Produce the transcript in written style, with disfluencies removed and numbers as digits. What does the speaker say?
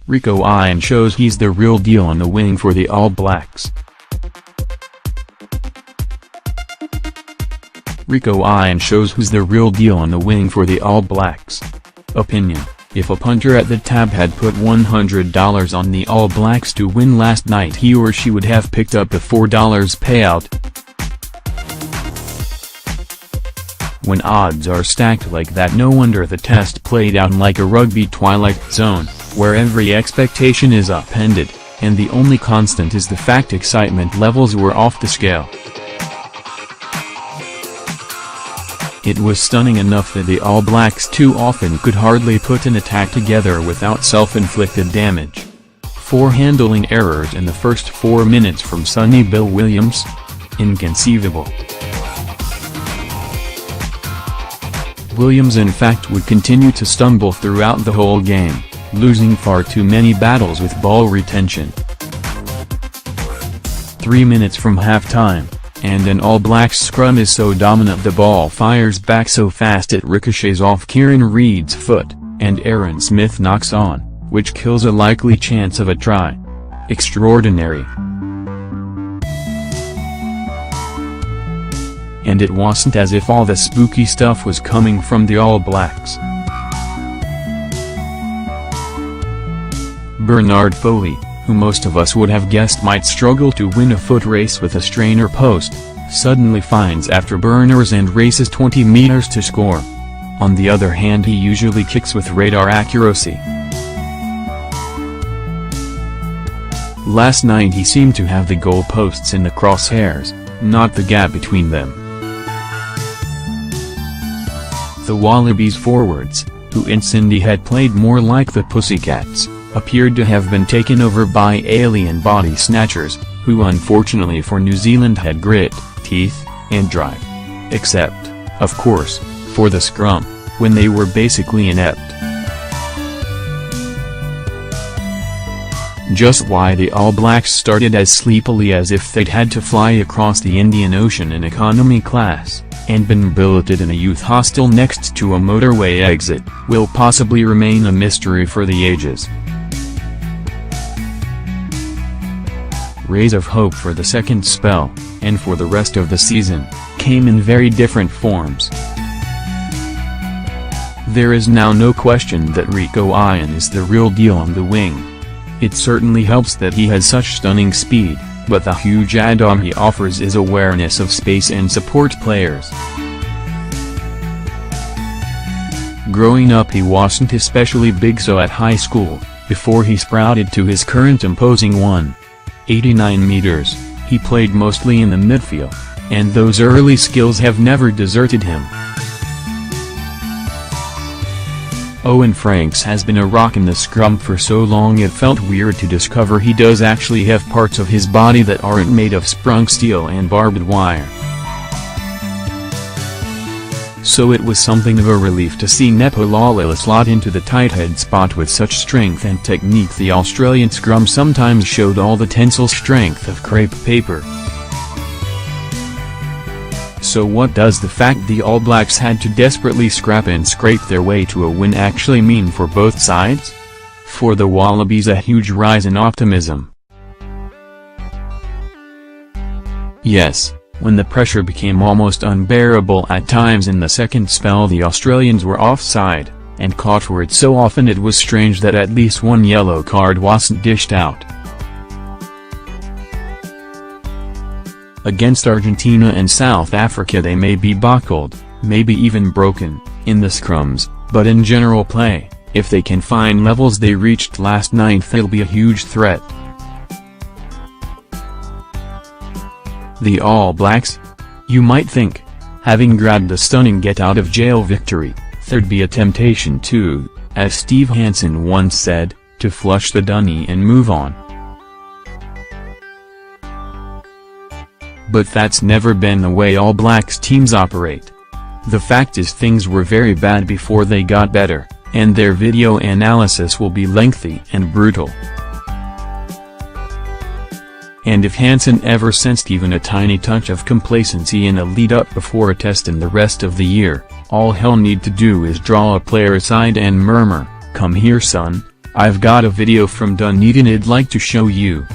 Rieko Ioane shows he's the real deal on the wing for the All Blacks. Rieko Ioane shows who's the real deal on the wing for the All Blacks. Opinion: if a punter at the tab had put $100 on the All Blacks to win last night, he or she would have picked up the $4 payout. When odds are stacked like that, no wonder the test played out like a rugby Twilight Zone, where every expectation is upended, and the only constant is the fact excitement levels were off the scale. It was stunning enough that the All Blacks too often could hardly put an attack together without self-inflicted damage. 4 handling errors in the first 4 minutes from Sonny Bill Williams? Inconceivable. Williams in fact would continue to stumble throughout the whole game, losing far too many battles with ball retention. 3 minutes from halftime, and an All Blacks scrum is so dominant the ball fires back so fast it ricochets off Kieran Reid's foot, and Aaron Smith knocks on, which kills a likely chance of a try. Extraordinary. And it wasn't as if all the spooky stuff was coming from the All Blacks. Bernard Foley, who most of us would have guessed might struggle to win a foot race with a strainer post, suddenly finds after burners and races 20 meters to score. On the other hand, he usually kicks with radar accuracy. Last night he seemed to have the goal posts in the crosshairs, not the gap between them. The Wallabies forwards, who in Cindy had played more like the Pussycats, appeared to have been taken over by alien body snatchers, who unfortunately for New Zealand had grit, teeth, and drive. Except, of course, for the scrum, when they were basically inept. Just why the All Blacks started as sleepily as if they'd had to fly across the Indian Ocean in economy class, and been billeted in a youth hostel next to a motorway exit, will possibly remain a mystery for the ages. Rays of hope for the second spell, and for the rest of the season, came in very different forms. There is now no question that Rieko Ioane is the real deal on the wing. It certainly helps that he has such stunning speed, but the huge add-on he offers is awareness of space and support players. Growing up he wasn't especially big, so at high school, before he sprouted to his current imposing 189 meters, he played mostly in the midfield, and those early skills have never deserted him. Owen Franks has been a rock in the scrum for so long it felt weird to discover he does actually have parts of his body that aren't made of sprung steel and barbed wire. So it was something of a relief to see Nepalala slot into the tight head spot with such strength and technique. The Australian scrum sometimes showed all the tensile strength of crepe paper. So what does the fact the All Blacks had to desperately scrap and scrape their way to a win actually mean for both sides? For the Wallabies, a huge rise in optimism. Yes, when the pressure became almost unbearable at times in the second spell, the Australians were offside, and caught for it so often it was strange that at least one yellow card wasn't dished out. Against Argentina and South Africa they may be buckled, maybe even broken, in the scrums, but in general play, if they can find levels they reached last night, they'll be a huge threat. The All Blacks? You might think, having grabbed a stunning get-out-of-jail victory, there'd be a temptation to, as Steve Hansen once said, to flush the dunny and move on. But that's never been the way All Blacks teams operate. The fact is things were very bad before they got better, and their video analysis will be lengthy and brutal. And if Hansen ever sensed even a tiny touch of complacency in a lead-up before a test in the rest of the year, all he'll need to do is draw a player aside and murmur, "Come here son, I've got a video from Dunedin I'd like to show you.